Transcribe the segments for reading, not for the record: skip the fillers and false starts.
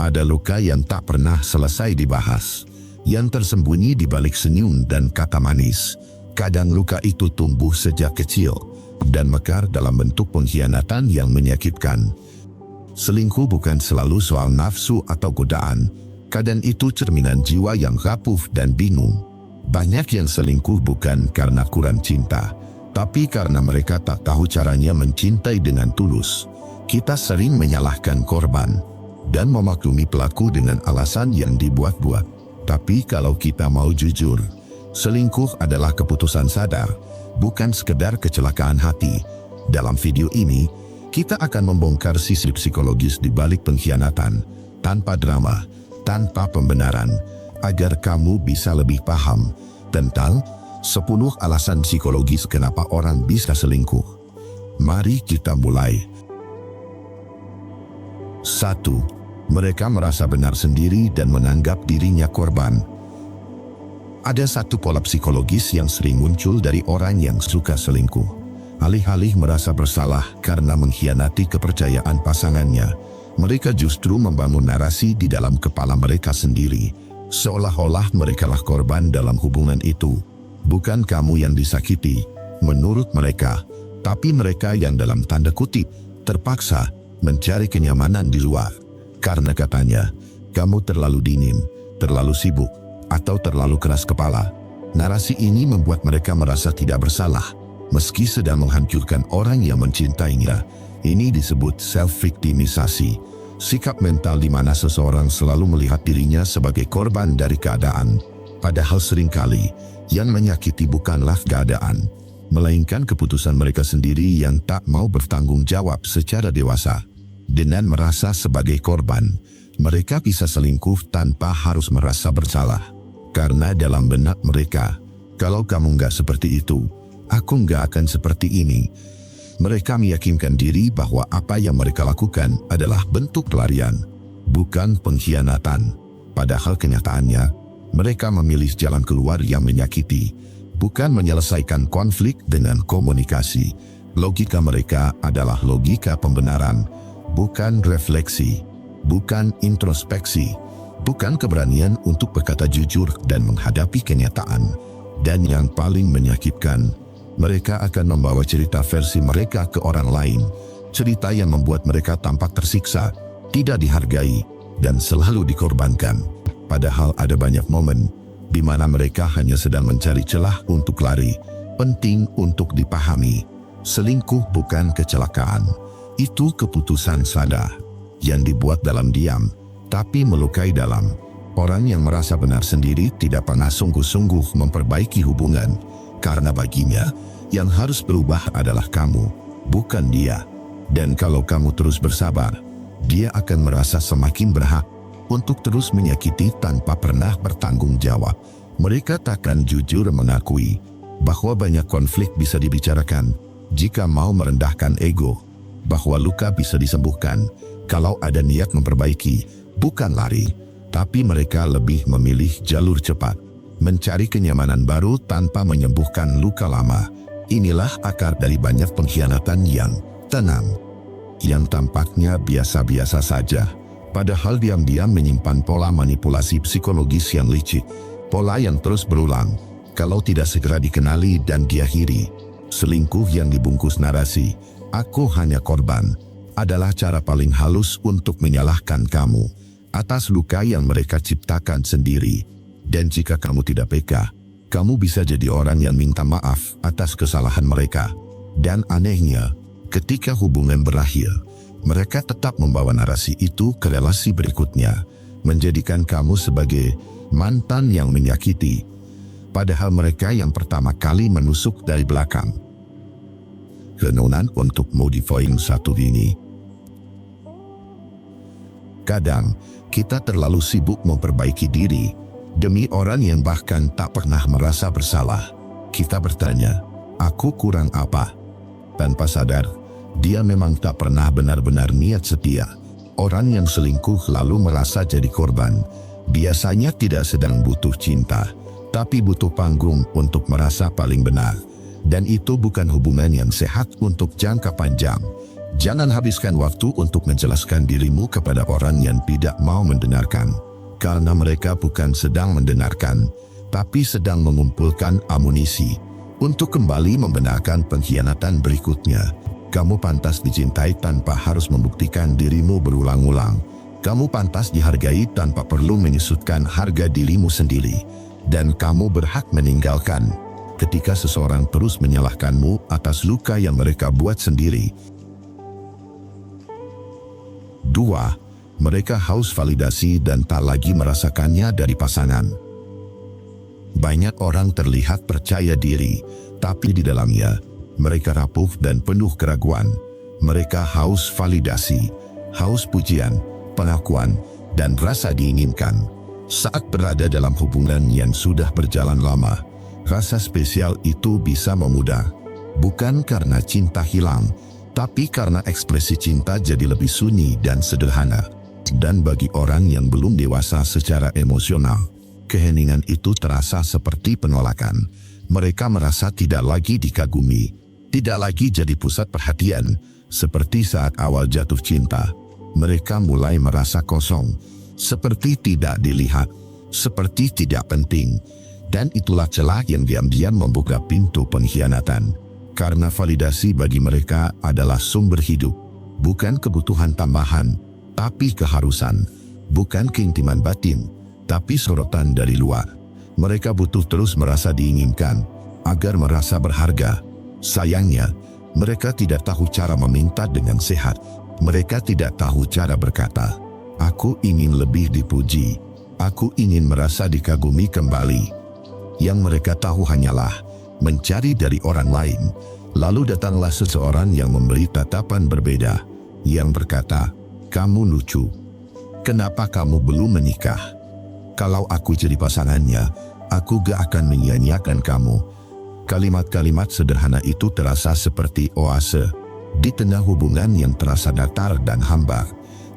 Ada luka yang tak pernah selesai dibahas, yang tersembunyi di balik senyum dan kata manis. Kadang luka itu tumbuh sejak kecil dan mekar dalam bentuk pengkhianatan yang menyakitkan. Selingkuh bukan selalu soal nafsu atau godaan. Kadang itu cerminan jiwa yang rapuh dan bingung. Banyak yang selingkuh bukan karena kurang cinta, tapi karena mereka tak tahu caranya mencintai dengan tulus. Kita sering menyalahkan korban dan memaklumi pelaku dengan alasan yang dibuat-buat. Tapi kalau kita mau jujur, selingkuh adalah keputusan sadar, bukan sekedar kecelakaan hati. Dalam video ini, kita akan membongkar sisi psikologis di balik pengkhianatan, tanpa drama, tanpa pembenaran, agar kamu bisa lebih paham tentang 10 alasan psikologis kenapa orang bisa selingkuh. Mari kita mulai. 1. Mereka merasa benar sendiri dan menganggap dirinya korban. Ada satu pola psikologis yang sering muncul dari orang yang suka selingkuh. Alih-alih merasa bersalah karena mengkhianati kepercayaan pasangannya, mereka justru membangun narasi di dalam kepala mereka sendiri, seolah-olah merekalah korban dalam hubungan itu. Bukan kamu yang disakiti, menurut mereka, tapi mereka yang dalam tanda kutip terpaksa mencari kenyamanan di luar. Karena katanya, kamu terlalu dingin, terlalu sibuk, atau terlalu keras kepala. Narasi ini membuat mereka merasa tidak bersalah, meski sedang menghancurkan orang yang mencintainya. Ini disebut self-victimisasi, sikap mental di mana seseorang selalu melihat dirinya sebagai korban dari keadaan. Padahal seringkali, yang menyakiti bukanlah keadaan, melainkan keputusan mereka sendiri yang tak mau bertanggung jawab secara dewasa. Dengan merasa sebagai korban, mereka bisa selingkuh tanpa harus merasa bersalah. Karena dalam benak mereka, kalau kamu nggak seperti itu, aku nggak akan seperti ini. Mereka meyakinkan diri bahwa apa yang mereka lakukan adalah bentuk pelarian, bukan pengkhianatan. Padahal kenyataannya, mereka memilih jalan keluar yang menyakiti, bukan menyelesaikan konflik dengan komunikasi. Logika mereka adalah logika pembenaran, bukan refleksi, bukan introspeksi, bukan keberanian untuk berkata jujur dan menghadapi kenyataan. Dan yang paling menyakitkan, mereka akan membawa cerita versi mereka ke orang lain, cerita yang membuat mereka tampak tersiksa, tidak dihargai, dan selalu dikorbankan. Padahal ada banyak momen di mana mereka hanya sedang mencari celah untuk lari. Penting untuk dipahami, selingkuh bukan kecelakaan. Itu keputusan sadar yang dibuat dalam diam, tapi melukai dalam. Orang yang merasa benar sendiri tidak pernah sungguh-sungguh memperbaiki hubungan, karena baginya, yang harus berubah adalah kamu, bukan dia. Dan kalau kamu terus bersabar, dia akan merasa semakin berhak untuk terus menyakiti tanpa pernah bertanggung jawab. Mereka takkan jujur mengakui bahwa banyak konflik bisa dibicarakan jika mau merendahkan ego, bahwa luka bisa disembuhkan kalau ada niat memperbaiki, bukan lari. Tapi mereka lebih memilih jalur cepat, mencari kenyamanan baru tanpa menyembuhkan luka lama. Inilah akar dari banyak pengkhianatan yang tenang, yang tampaknya biasa-biasa saja, padahal diam-diam menyimpan pola manipulasi psikologis yang licik, pola yang terus berulang. Kalau tidak segera dikenali dan diakhiri, selingkuh yang dibungkus narasi "aku hanya korban" adalah cara paling halus untuk menyalahkan kamu atas luka yang mereka ciptakan sendiri. Dan jika kamu tidak peka, kamu bisa jadi orang yang minta maaf atas kesalahan mereka. Dan anehnya, ketika hubungan berakhir, mereka tetap membawa narasi itu ke relasi berikutnya, menjadikan kamu sebagai mantan yang menyakiti, padahal mereka yang pertama kali menusuk dari belakang. Renungan untuk modifying satu ini. Kadang, kita terlalu sibuk memperbaiki diri demi orang yang bahkan tak pernah merasa bersalah. Kita bertanya, aku kurang apa? Tanpa sadar, dia memang tak pernah benar-benar niat setia. Orang yang selingkuh lalu merasa jadi korban, biasanya tidak sedang butuh cinta, tapi butuh panggung untuk merasa paling benar. Dan itu bukan hubungan yang sehat untuk jangka panjang. Jangan habiskan waktu untuk menjelaskan dirimu kepada orang yang tidak mau mendengarkan, karena mereka bukan sedang mendengarkan, tapi sedang mengumpulkan amunisi untuk kembali membenarkan pengkhianatan berikutnya. Kamu pantas dicintai tanpa harus membuktikan dirimu berulang-ulang. Kamu pantas dihargai tanpa perlu menyusutkan harga dirimu sendiri. Dan kamu berhak meninggalkan ketika seseorang terus menyalahkanmu atas luka yang mereka buat sendiri. 2. Mereka haus validasi dan tak lagi merasakannya dari pasangan. Banyak orang terlihat percaya diri, tapi di dalamnya mereka rapuh dan penuh keraguan. Mereka haus validasi, haus pujian, pengakuan, dan rasa diinginkan. Saat berada dalam hubungan yang sudah berjalan lama, rasa spesial itu bisa memudar. Bukan karena cinta hilang, tapi karena ekspresi cinta jadi lebih sunyi dan sederhana. Dan bagi orang yang belum dewasa secara emosional, keheningan itu terasa seperti penolakan. Mereka merasa tidak lagi dikagumi, tidak lagi jadi pusat perhatian, seperti saat awal jatuh cinta. Mereka mulai merasa kosong, seperti tidak dilihat, seperti tidak penting. Dan itulah celah yang diam-diam membuka pintu pengkhianatan. Karena validasi bagi mereka adalah sumber hidup, bukan kebutuhan tambahan, tapi keharusan. Bukan keintiman batin, tapi sorotan dari luar. Mereka butuh terus merasa diinginkan, agar merasa berharga. Sayangnya, mereka tidak tahu cara meminta dengan sehat. Mereka tidak tahu cara berkata, "Aku ingin lebih dipuji. Aku ingin merasa dikagumi kembali." Yang mereka tahu hanyalah mencari dari orang lain. Lalu datanglah seseorang yang memberi tatapan berbeda, yang berkata, "Kamu lucu. Kenapa kamu belum menikah? Kalau aku jadi pasangannya, aku gak akan menyia-nyiakan kamu." Kalimat-kalimat sederhana itu terasa seperti oase di tengah hubungan yang terasa datar dan hambar.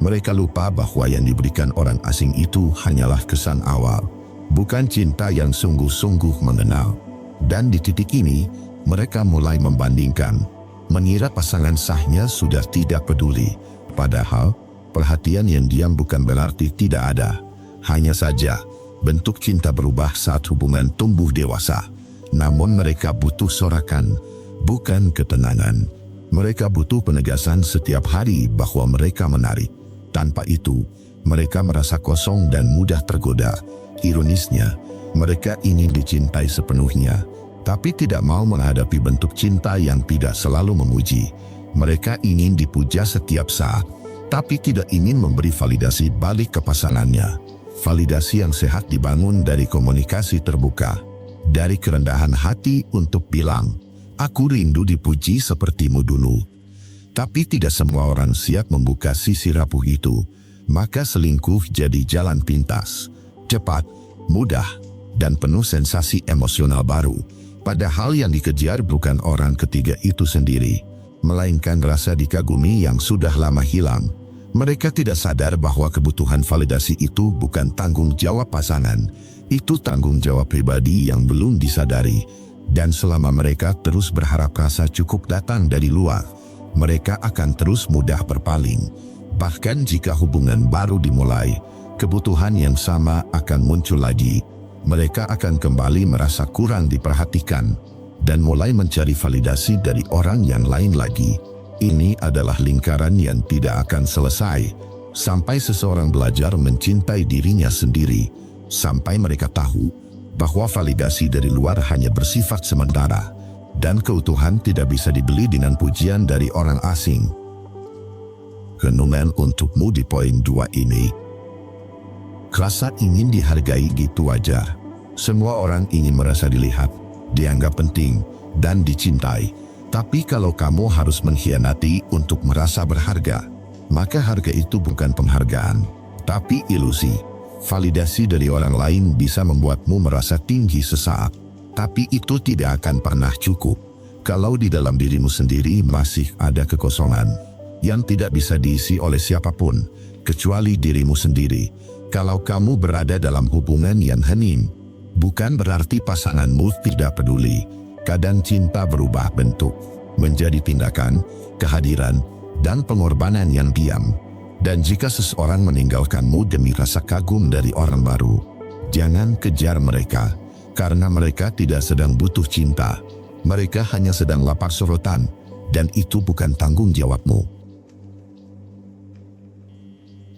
Mereka lupa bahwa yang diberikan orang asing itu hanyalah kesan awal, bukan cinta yang sungguh-sungguh mengenal. Dan di titik ini, mereka mulai membandingkan, mengira pasangan sahnya sudah tidak peduli. Padahal, perhatian yang diam bukan berarti tidak ada. Hanya saja, bentuk cinta berubah saat hubungan tumbuh dewasa. Namun mereka butuh sorakan, bukan ketenangan. Mereka butuh penegasan setiap hari bahwa mereka menarik. Tanpa itu, mereka merasa kosong dan mudah tergoda. Ironisnya, mereka ingin dicintai sepenuhnya, tapi tidak mau menghadapi bentuk cinta yang tidak selalu memuji. Mereka ingin dipuja setiap saat, tapi tidak ingin memberi validasi balik ke pasangannya. Validasi yang sehat dibangun dari komunikasi terbuka, dari kerendahan hati untuk bilang, "Aku rindu dipuji sepertimu dulu." Tapi tidak semua orang siap membuka sisi rapuh itu. Maka selingkuh jadi jalan pintas, cepat, mudah, dan penuh sensasi emosional baru. Padahal yang dikejar bukan orang ketiga itu sendiri, melainkan rasa dikagumi yang sudah lama hilang. Mereka tidak sadar bahwa kebutuhan validasi itu bukan tanggung jawab pasangan, itu tanggung jawab pribadi yang belum disadari. Dan selama mereka terus berharap rasa cukup datang dari luar, mereka akan terus mudah berpaling. Bahkan jika hubungan baru dimulai, kebutuhan yang sama akan muncul lagi. Mereka akan kembali merasa kurang diperhatikan dan mulai mencari validasi dari orang yang lain lagi. Ini adalah lingkaran yang tidak akan selesai sampai seseorang belajar mencintai dirinya sendiri, sampai mereka tahu bahwa validasi dari luar hanya bersifat sementara dan keutuhan tidak bisa dibeli dengan pujian dari orang asing. Renungan untukmu di poin 2 ini. Rasa ingin dihargai gitu wajar. Semua orang ingin merasa dilihat, dianggap penting, dan dicintai. Tapi kalau kamu harus mengkhianati untuk merasa berharga, maka harga itu bukan penghargaan, tapi ilusi. Validasi dari orang lain bisa membuatmu merasa tinggi sesaat, tapi itu tidak akan pernah cukup kalau di dalam dirimu sendiri masih ada kekosongan yang tidak bisa diisi oleh siapapun kecuali dirimu sendiri. Kalau kamu berada dalam hubungan yang hening, bukan berarti pasanganmu tidak peduli. Kadang cinta berubah bentuk menjadi tindakan, kehadiran, dan pengorbanan yang diam. Dan jika seseorang meninggalkanmu demi rasa kagum dari orang baru, jangan kejar mereka, karena mereka tidak sedang butuh cinta. Mereka hanya sedang lapar sorotan, dan itu bukan tanggung jawabmu.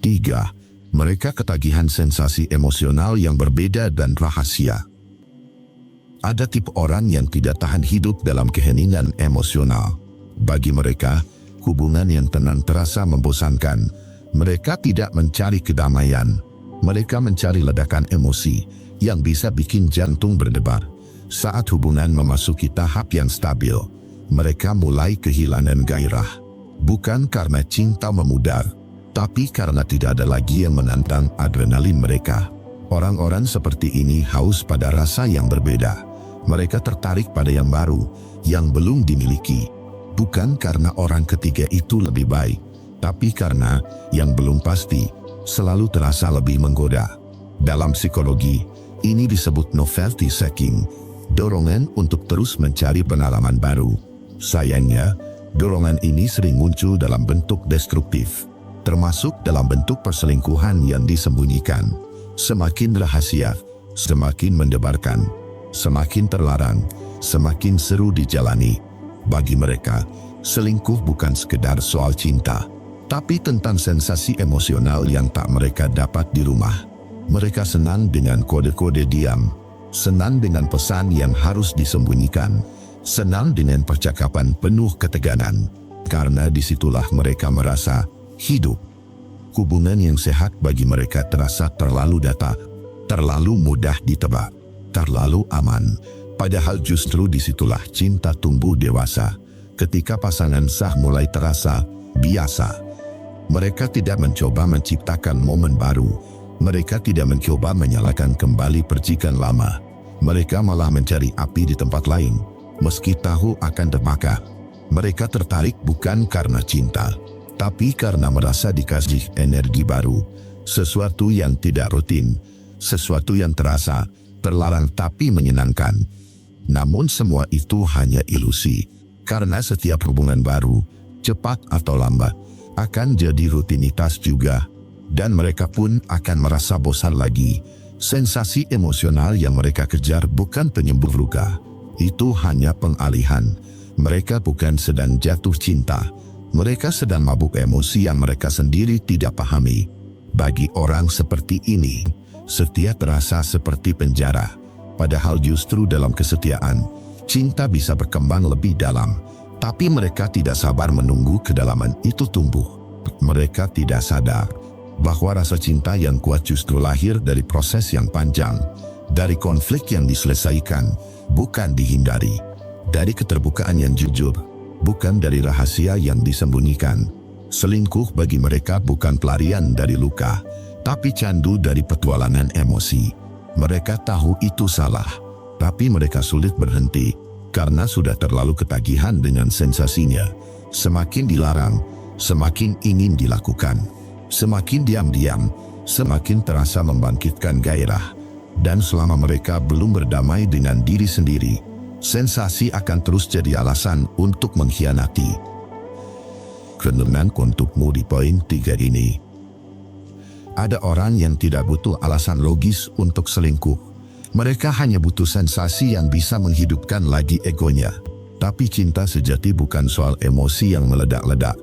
3. Mereka ketagihan sensasi emosional yang berbeda dan rahasia. Ada tipe orang yang tidak tahan hidup dalam keheningan emosional. Bagi mereka, hubungan yang tenang terasa membosankan. Mereka tidak mencari kedamaian. Mereka mencari ledakan emosi yang bisa bikin jantung berdebar. Saat hubungan memasuki tahap yang stabil, mereka mulai kehilangan gairah. Bukan karena cinta memudar, tapi karena tidak ada lagi yang menantang adrenalin mereka. Orang-orang seperti ini haus pada rasa yang berbeda. Mereka tertarik pada yang baru, yang belum dimiliki. Bukan karena orang ketiga itu lebih baik, tapi karena yang belum pasti selalu terasa lebih menggoda. Dalam psikologi, ini disebut novelty seeking, dorongan untuk terus mencari pengalaman baru. Sayangnya, dorongan ini sering muncul dalam bentuk destruktif, termasuk dalam bentuk perselingkuhan yang disembunyikan. Semakin rahasia, semakin mendebarkan, semakin terlarang, semakin seru dijalani. Bagi mereka, selingkuh bukan sekedar soal cinta, tapi tentang sensasi emosional yang tak mereka dapat di rumah. Mereka senang dengan kode-kode diam, senang dengan pesan yang harus disembunyikan, senang dengan percakapan penuh ketegangan, karena disitulah mereka merasa hidup. Hubungan yang sehat bagi mereka terasa terlalu datar, terlalu mudah ditebak, terlalu aman. Padahal justru disitulah cinta tumbuh dewasa. Ketika pasangan sah mulai terasa biasa, mereka tidak mencoba menciptakan momen baru. Mereka tidak mencoba menyalakan kembali percikan lama. Mereka malah mencari api di tempat lain, meski tahu akan terbakar. Mereka tertarik bukan karena cinta, tapi karena merasa dikasih energi baru, sesuatu yang tidak rutin, sesuatu yang terasa terlarang tapi menyenangkan. Namun semua itu hanya ilusi, karena setiap hubungan baru, cepat atau lambat, akan jadi rutinitas juga, dan mereka pun akan merasa bosan lagi. Sensasi emosional yang mereka kejar bukan penyembuh luka, itu hanya pengalihan. Mereka bukan sedang jatuh cinta, mereka sedang mabuk emosi yang mereka sendiri tidak pahami. Bagi orang seperti ini, setia terasa seperti penjara. Padahal justru dalam kesetiaan, cinta bisa berkembang lebih dalam. Tapi mereka tidak sabar menunggu kedalaman itu tumbuh. Mereka tidak sadar bahwa rasa cinta yang kuat justru lahir dari proses yang panjang, dari konflik yang diselesaikan, bukan dihindari, dari keterbukaan yang jujur, bukan dari rahasia yang disembunyikan. Selingkuh bagi mereka bukan pelarian dari luka, tapi candu dari petualangan emosi. Mereka tahu itu salah, tapi mereka sulit berhenti karena sudah terlalu ketagihan dengan sensasinya. Semakin dilarang, semakin ingin dilakukan. Semakin diam-diam, semakin terasa membangkitkan gairah. Dan selama mereka belum berdamai dengan diri sendiri, sensasi akan terus jadi alasan untuk mengkhianati. Renungan untukmu di poin 3 ini. Ada orang yang tidak butuh alasan logis untuk selingkuh. Mereka hanya butuh sensasi yang bisa menghidupkan lagi egonya. Tapi cinta sejati bukan soal emosi yang meledak-ledak,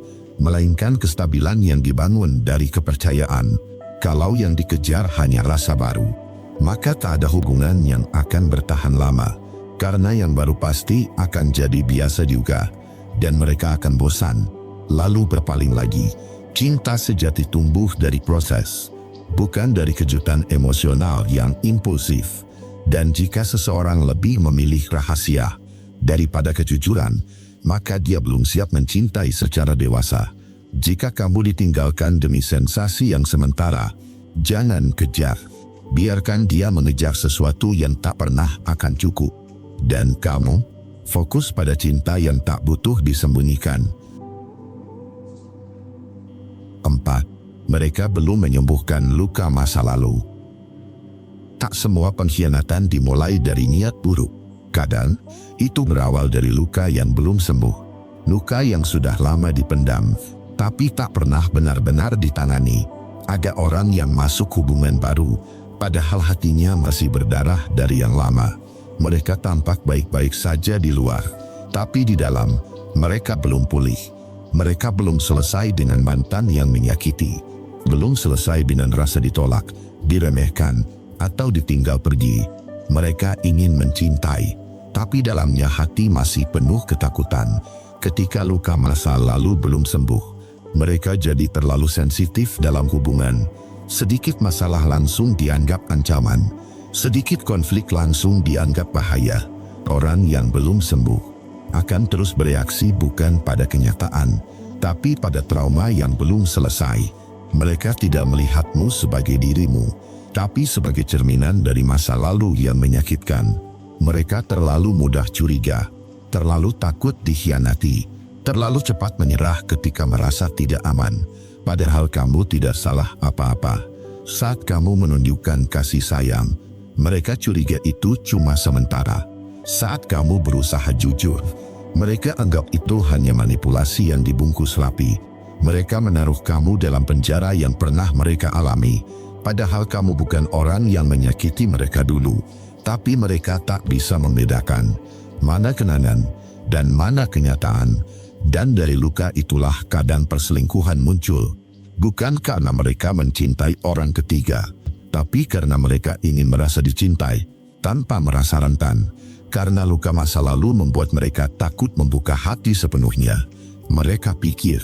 melainkan kestabilan yang dibangun dari kepercayaan. Kalau yang dikejar hanya rasa baru, maka tak ada hubungan yang akan bertahan lama. Karena yang baru pasti akan jadi biasa juga, dan mereka akan bosan, lalu berpaling lagi. Cinta sejati tumbuh dari proses, bukan dari kejutan emosional yang impulsif. Dan jika seseorang lebih memilih rahasia daripada kejujuran, maka dia belum siap mencintai secara dewasa. Jika kamu ditinggalkan demi sensasi yang sementara, jangan kejar. Biarkan dia mengejar sesuatu yang tak pernah akan cukup. Dan kamu, fokus pada cinta yang tak butuh disembunyikan. 4. Mereka belum menyembuhkan luka masa lalu. Tak semua pengkhianatan dimulai dari niat buruk. Kadang, itu berawal dari luka yang belum sembuh. Luka yang sudah lama dipendam. tapi tak pernah benar-benar ditangani. Ada orang yang masuk hubungan baru, padahal hatinya masih berdarah dari yang lama. Mereka tampak baik-baik saja di luar, tapi di dalam, mereka belum pulih. Mereka belum selesai dengan mantan yang menyakiti, belum selesai dengan rasa ditolak, diremehkan, atau ditinggal pergi. Mereka ingin mencintai, tapi dalamnya hati masih penuh ketakutan. Ketika luka masa lalu belum sembuh, mereka jadi terlalu sensitif dalam hubungan. Sedikit masalah langsung dianggap ancaman, sedikit konflik langsung dianggap bahaya. Orang yang belum sembuh akan terus bereaksi bukan pada kenyataan, tapi pada trauma yang belum selesai. Mereka tidak melihatmu sebagai dirimu, tapi sebagai cerminan dari masa lalu yang menyakitkan. Mereka terlalu mudah curiga, terlalu takut dikhianati, terlalu cepat menyerah ketika merasa tidak aman. Padahal kamu tidak salah apa-apa. Saat kamu menunjukkan kasih sayang, mereka curiga itu cuma sementara. Saat kamu berusaha jujur, mereka anggap itu hanya manipulasi yang dibungkus rapi. Mereka menaruh kamu dalam penjara yang pernah mereka alami. Padahal kamu bukan orang yang menyakiti mereka dulu. Tapi mereka tak bisa membedakan mana kenangan dan mana kenyataan. Dan dari luka itulah kadang perselingkuhan muncul. Bukan karena mereka mencintai orang ketiga, tapi karena mereka ingin merasa dicintai tanpa merasa rentan. Karena luka masa lalu membuat mereka takut membuka hati sepenuhnya. Mereka pikir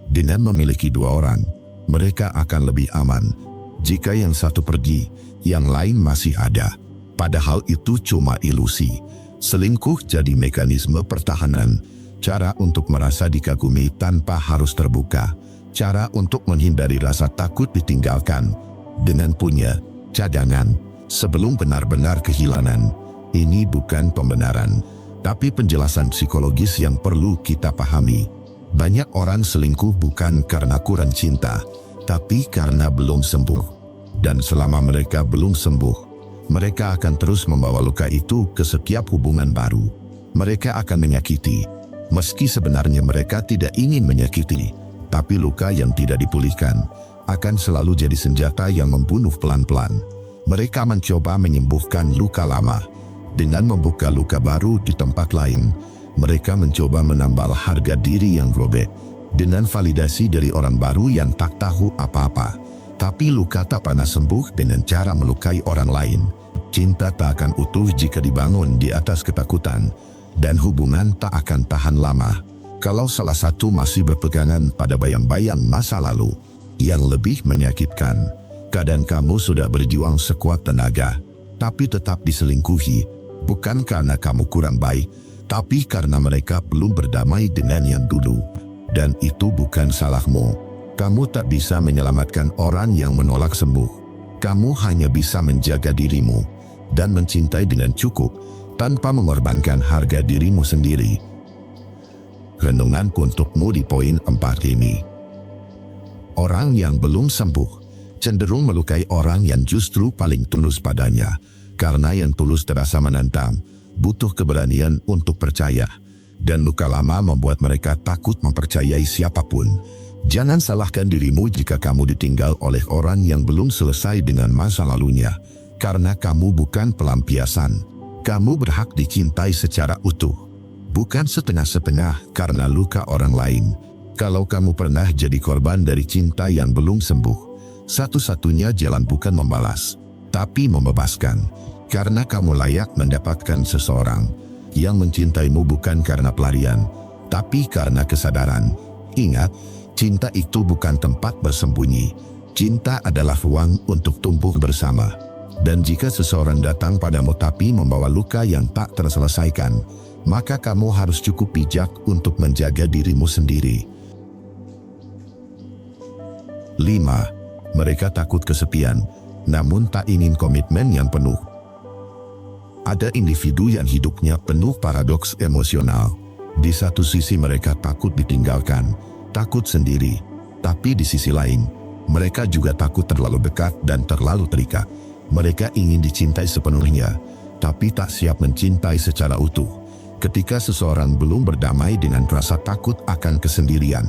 dengan memiliki dua orang, mereka akan lebih aman. Jika yang satu pergi, yang lain masih ada. Padahal itu cuma ilusi. Selingkuh jadi mekanisme pertahanan, cara untuk merasa dikagumi tanpa harus terbuka, cara untuk menghindari rasa takut ditinggalkan, dengan punya cadangan sebelum benar-benar kehilangan. Ini bukan pembenaran, tapi penjelasan psikologis yang perlu kita pahami. Banyak orang selingkuh bukan karena kurang cinta, tapi karena belum sembuh. Dan selama mereka belum sembuh, mereka akan terus membawa luka itu ke setiap hubungan baru. Mereka akan menyakiti, meski sebenarnya mereka tidak ingin menyakiti. Tapi luka yang tidak dipulihkan akan selalu jadi senjata yang membunuh pelan-pelan. Mereka mencoba menyembuhkan luka lama dengan membuka luka baru di tempat lain. Mereka mencoba menambal harga diri yang robek dengan validasi dari orang baru yang tak tahu apa-apa. Tapi luka tak pernah sembuh dengan cara melukai orang lain. Cinta tak akan utuh jika dibangun di atas ketakutan, dan hubungan tak akan tahan lama kalau salah satu masih berpegangan pada bayang-bayang masa lalu. Yang lebih menyakitkan, kadang kamu sudah berjuang sekuat tenaga, tapi tetap diselingkuhi, bukan karena kamu kurang baik, tapi karena mereka belum berdamai dengan yang dulu. Dan itu bukan salahmu. Kamu tak bisa menyelamatkan orang yang menolak sembuh. Kamu hanya bisa menjaga dirimu dan mencintai dengan cukup tanpa mengorbankan harga dirimu sendiri. Renungan untukmu di poin 4 ini. Orang yang belum sembuh cenderung melukai orang yang justru paling tulus padanya. Karena yang tulus terasa menantang, butuh keberanian untuk percaya. Dan luka lama membuat mereka takut mempercayai siapapun. Jangan salahkan dirimu jika kamu ditinggal oleh orang yang belum selesai dengan masa lalunya. Karena kamu bukan pelampiasan. Kamu berhak dicintai secara utuh, bukan setengah-setengah karena luka orang lain. Kalau kamu pernah jadi korban dari cinta yang belum sembuh, satu-satunya jalan bukan membalas, tapi membebaskan. Karena kamu layak mendapatkan seseorang yang mencintaimu bukan karena pelarian, tapi karena kesadaran. Ingat, cinta itu bukan tempat bersembunyi. Cinta adalah ruang untuk tumbuh bersama. Dan jika seseorang datang padamu tapi membawa luka yang tak terselesaikan, maka kamu harus cukup bijak untuk menjaga dirimu sendiri. 5. Mereka takut kesepian, namun tak ingin komitmen yang penuh. Ada individu yang hidupnya penuh paradoks emosional. Di satu sisi mereka takut ditinggalkan, takut sendiri. Tapi di sisi lain, mereka juga takut terlalu dekat dan terlalu terikat. Mereka ingin dicintai sepenuhnya, tapi tak siap mencintai secara utuh. Ketika seseorang belum berdamai dengan rasa takut akan kesendirian,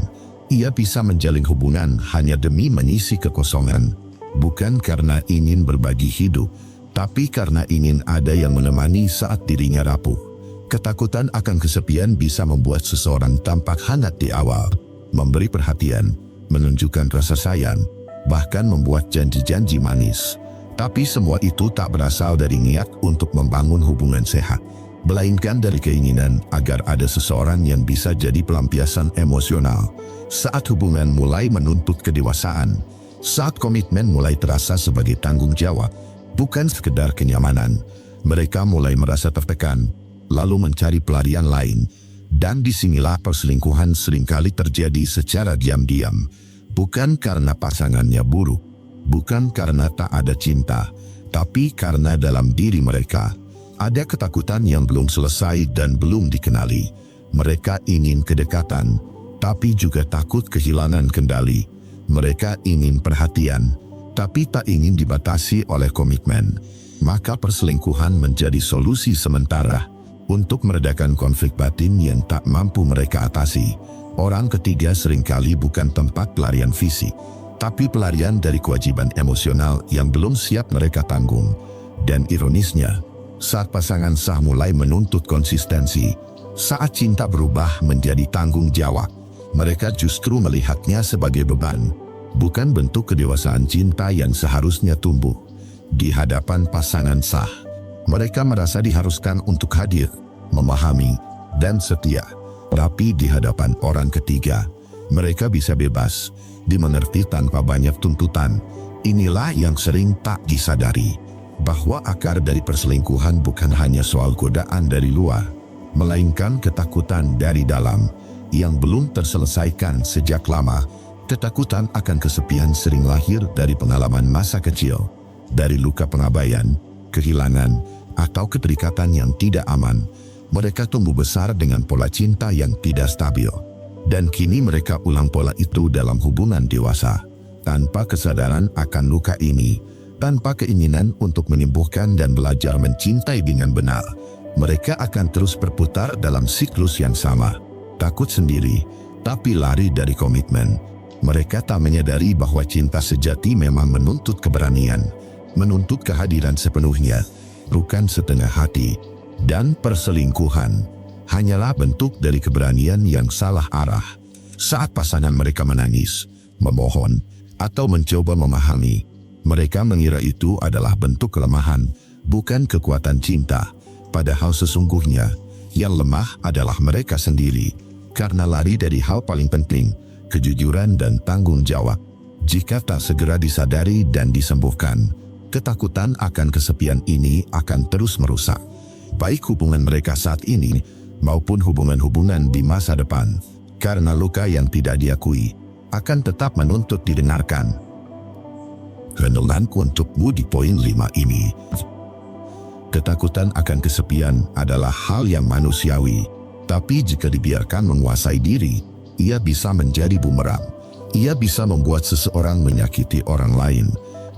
Ia bisa menjalin hubungan hanya demi mengisi kekosongan, bukan karena ingin berbagi hidup, tapi karena ingin ada yang menemani saat dirinya rapuh. Ketakutan akan kesepian bisa membuat seseorang tampak hangat di awal, memberi perhatian, menunjukkan rasa sayang, bahkan membuat janji-janji manis. Tapi semua itu tak berasal dari niat untuk membangun hubungan sehat, melainkan dari keinginan agar ada seseorang yang bisa jadi pelampiasan emosional. Saat hubungan mulai menuntut kedewasaan, saat komitmen mulai terasa sebagai tanggung jawab, bukan sekedar kenyamanan, mereka mulai merasa tertekan, lalu mencari pelarian lain. Dan disinilah perselingkuhan seringkali terjadi secara diam-diam, bukan karena pasangannya buruk, bukan karena tak ada cinta, tapi karena dalam diri mereka ada ketakutan yang belum selesai dan belum dikenali. Mereka ingin kedekatan, tapi juga takut kehilangan kendali. Mereka ingin perhatian, tapi tak ingin dibatasi oleh komitmen. Maka perselingkuhan menjadi solusi sementara untuk meredakan konflik batin yang tak mampu mereka atasi. Orang ketiga seringkali bukan tempat pelarian fisik, tapi pelarian dari kewajiban emosional yang belum siap mereka tanggung. Dan ironisnya, saat pasangan sah mulai menuntut konsistensi, saat cinta berubah menjadi tanggung jawab, mereka justru melihatnya sebagai beban, bukan bentuk kedewasaan cinta yang seharusnya tumbuh. Di hadapan pasangan sah, mereka merasa diharuskan untuk hadir, memahami, dan setia. Tapi di hadapan orang ketiga, mereka bisa bebas, dimengerti tanpa banyak tuntutan. Inilah yang sering tak disadari, bahwa akar dari perselingkuhan bukan hanya soal godaan dari luar, melainkan ketakutan dari dalam yang belum terselesaikan sejak lama. Ketakutan akan kesepian sering lahir dari pengalaman masa kecil, dari luka pengabaian, kehilangan, atau keterikatan yang tidak aman. Mereka tumbuh besar dengan pola cinta yang tidak stabil, dan kini mereka ulang pola itu dalam hubungan dewasa. Tanpa kesadaran akan luka ini, tanpa keinginan untuk menyembuhkan dan belajar mencintai dengan benar, mereka akan terus berputar dalam siklus yang sama. Takut sendiri, tapi lari dari komitmen. Mereka tak menyadari bahwa cinta sejati memang menuntut keberanian, menuntut kehadiran sepenuhnya, bukan setengah hati. Dan perselingkuhan hanyalah bentuk dari keberanian yang salah arah. Saat pasangan mereka menangis, memohon, atau mencoba memahami, mereka mengira itu adalah bentuk kelemahan, bukan kekuatan cinta. Padahal sesungguhnya, yang lemah adalah mereka sendiri, karena lari dari hal paling penting, kejujuran dan tanggung jawab. Jika tak segera disadari dan disembuhkan, ketakutan akan kesepian ini akan terus merusak baik hubungan mereka saat ini maupun hubungan-hubungan di masa depan, karena luka yang tidak diakui akan tetap menuntut didengarkan. Renunganku untukmu di poin 5 ini. Ketakutan akan kesepian adalah hal yang manusiawi, tapi jika dibiarkan menguasai diri, ia bisa menjadi bumerang. Ia bisa membuat seseorang menyakiti orang lain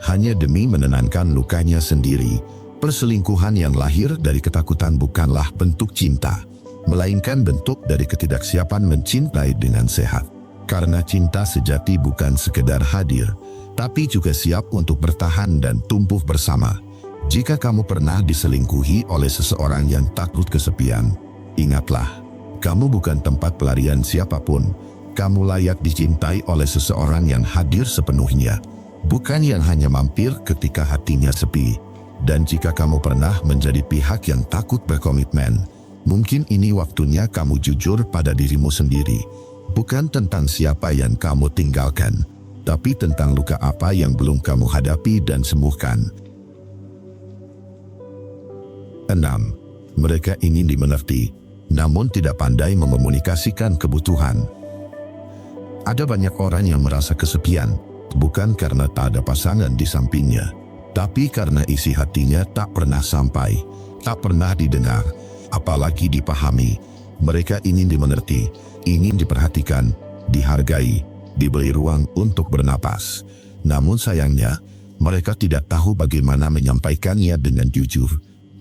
hanya demi menenangkan lukanya sendiri. Perselingkuhan yang lahir dari ketakutan bukanlah bentuk cinta, melainkan bentuk dari ketidaksiapan mencintai dengan sehat. Karena cinta sejati bukan sekedar hadir, tapi juga siap untuk bertahan dan tumbuh bersama. Jika kamu pernah diselingkuhi oleh seseorang yang takut kesepian, ingatlah, kamu bukan tempat pelarian siapapun. Kamu layak dicintai oleh seseorang yang hadir sepenuhnya, bukan yang hanya mampir ketika hatinya sepi. Dan jika kamu pernah menjadi pihak yang takut berkomitmen, mungkin ini waktunya kamu jujur pada dirimu sendiri. Bukan tentang siapa yang kamu tinggalkan, tapi tentang luka apa yang belum kamu hadapi dan sembuhkan. 6. Mereka ingin dimengerti, namun tidak pandai mekomunikasikan kebutuhan. Ada banyak orang yang merasa kesepian, bukan karena tak ada pasangan di sampingnya, tapi karena isi hatinya tak pernah sampai, tak pernah didengar, apalagi dipahami. Mereka ingin dimengerti, ingin diperhatikan, dihargai, diberi ruang untuk bernapas. Namun sayangnya, mereka tidak tahu bagaimana menyampaikannya dengan jujur.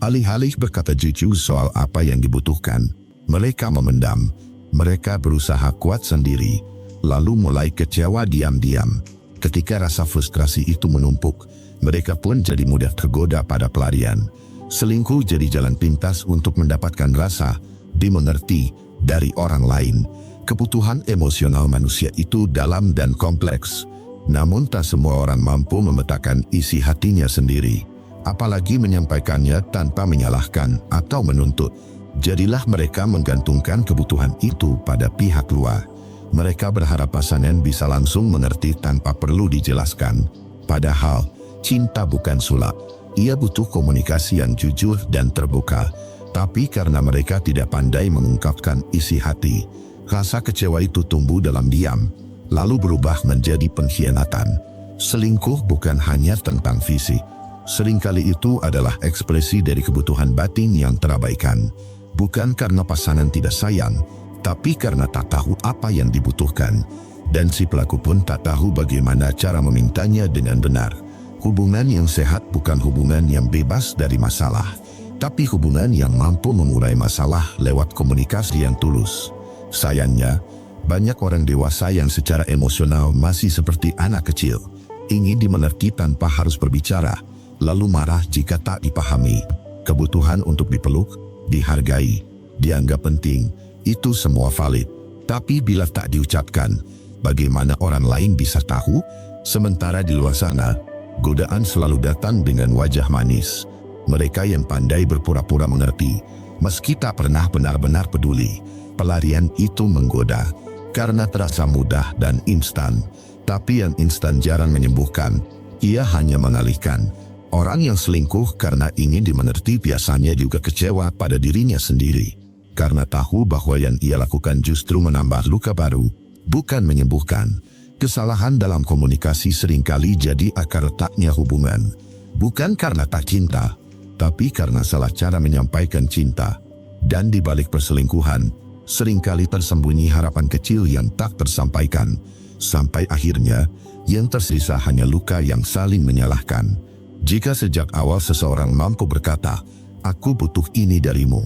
Alih-alih berkata jujur soal apa yang dibutuhkan, mereka memendam. Mereka berusaha kuat sendiri, lalu mulai kecewa diam-diam. Ketika rasa frustrasi itu menumpuk, mereka pun jadi mudah tergoda pada pelarian. Selingkuh jadi jalan pintas untuk mendapatkan rasa dimengerti dari orang lain. Kebutuhan emosional manusia itu dalam dan kompleks. Namun tak semua orang mampu memetakan isi hatinya sendiri, apalagi menyampaikannya tanpa menyalahkan atau menuntut. Jadilah mereka menggantungkan kebutuhan itu pada pihak luar. Mereka berharap pasangan bisa langsung mengerti tanpa perlu dijelaskan. Padahal, cinta bukan sulap. Ia butuh komunikasi yang jujur dan terbuka. Tapi karena mereka tidak pandai mengungkapkan isi hati, rasa kecewa itu tumbuh dalam diam, lalu berubah menjadi pengkhianatan. Selingkuh bukan hanya tentang fisik. Seringkali itu adalah ekspresi dari kebutuhan batin yang terabaikan. Bukan karena pasangan tidak sayang, tapi karena tak tahu apa yang dibutuhkan. Dan si pelaku pun tak tahu bagaimana cara memintanya dengan benar. Hubungan yang sehat bukan hubungan yang bebas dari masalah, tapi hubungan yang mampu mengurai masalah lewat komunikasi yang tulus. Sayangnya, banyak orang dewasa yang secara emosional masih seperti anak kecil, ingin dimengerti tanpa harus berbicara, lalu marah jika tak dipahami. Kebutuhan untuk dipeluk, dihargai, dianggap penting, itu semua valid. Tapi bila tak diucapkan, bagaimana orang lain bisa tahu? Sementara di luar sana, godaan selalu datang dengan wajah manis. Mereka yang pandai berpura-pura mengerti, meski tak pernah benar-benar peduli. Pelarian itu menggoda, karena terasa mudah dan instan. Tapi yang instan jarang menyembuhkan, ia hanya mengalihkan. Orang yang selingkuh karena ingin dimengerti biasanya juga kecewa pada dirinya sendiri. Karena tahu bahwa yang ia lakukan justru menambah luka baru, bukan menyembuhkan. Kesalahan dalam komunikasi seringkali jadi akar retaknya hubungan. Bukan karena tak cinta, tapi karena salah cara menyampaikan cinta. Dan di balik perselingkuhan, seringkali tersembunyi harapan kecil yang tak tersampaikan. Sampai akhirnya, yang tersisa hanya luka yang saling menyalahkan. Jika sejak awal seseorang mampu berkata, "Aku butuh ini darimu."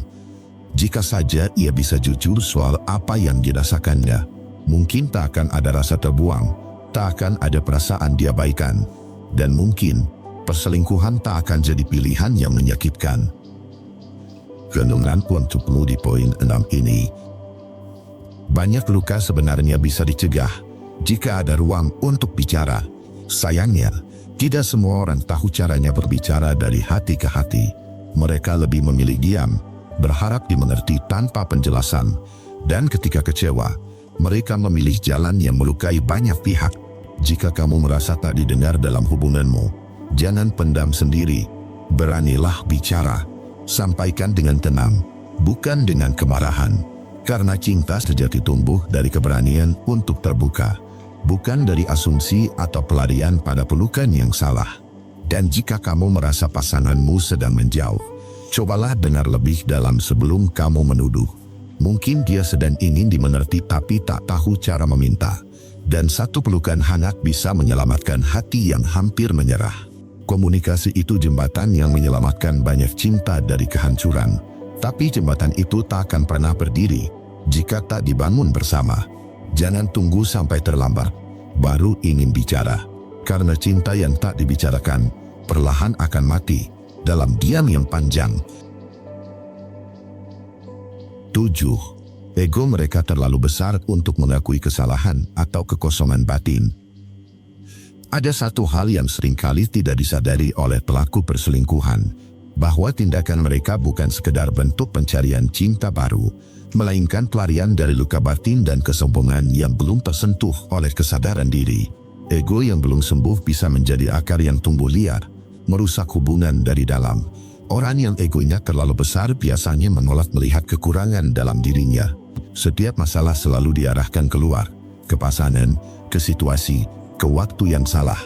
Jika saja ia bisa jujur soal apa yang dirasakannya, mungkin tak akan ada rasa terbuang, tak akan ada perasaan diabaikan, dan mungkin perselingkuhan tak akan jadi pilihan yang menyakitkan. Renungan untukmu di poin 6 ini. Banyak luka sebenarnya bisa dicegah jika ada ruang untuk bicara. Sayangnya, tidak semua orang tahu caranya berbicara dari hati ke hati. Mereka lebih memilih diam, berharap dimengerti tanpa penjelasan, dan ketika kecewa, mereka memilih jalan yang melukai banyak pihak. Jika kamu merasa tak didengar dalam hubunganmu, jangan pendam sendiri. Beranilah bicara. Sampaikan dengan tenang, bukan dengan kemarahan. Karena cinta sejati tumbuh dari keberanian untuk terbuka, bukan dari asumsi atau pelarian pada pelukan yang salah. Dan jika kamu merasa pasanganmu sedang menjauh, cobalah dengar lebih dalam sebelum kamu menuduh. Mungkin dia sedang ingin dimengerti tapi tak tahu cara meminta. Dan satu pelukan hangat bisa menyelamatkan hati yang hampir menyerah. Komunikasi itu jembatan yang menyelamatkan banyak cinta dari kehancuran. Tapi jembatan itu tak akan pernah berdiri jika tak dibangun bersama. Jangan tunggu sampai terlambat baru ingin bicara. Karena cinta yang tak dibicarakan perlahan akan mati dalam diam yang panjang. 7. Ego mereka terlalu besar untuk mengakui kesalahan atau kekosongan batin. Ada satu hal yang seringkali tidak disadari oleh pelaku perselingkuhan, bahwa tindakan mereka bukan sekedar bentuk pencarian cinta baru, melainkan pelarian dari luka batin dan kesombongan yang belum tersentuh oleh kesadaran diri. Ego yang belum sembuh bisa menjadi akar yang tumbuh liar, merusak hubungan dari dalam. Orang yang egonya terlalu besar biasanya menolak melihat kekurangan dalam dirinya. Setiap masalah selalu diarahkan keluar, ke pasangan, ke situasi, ke waktu yang salah.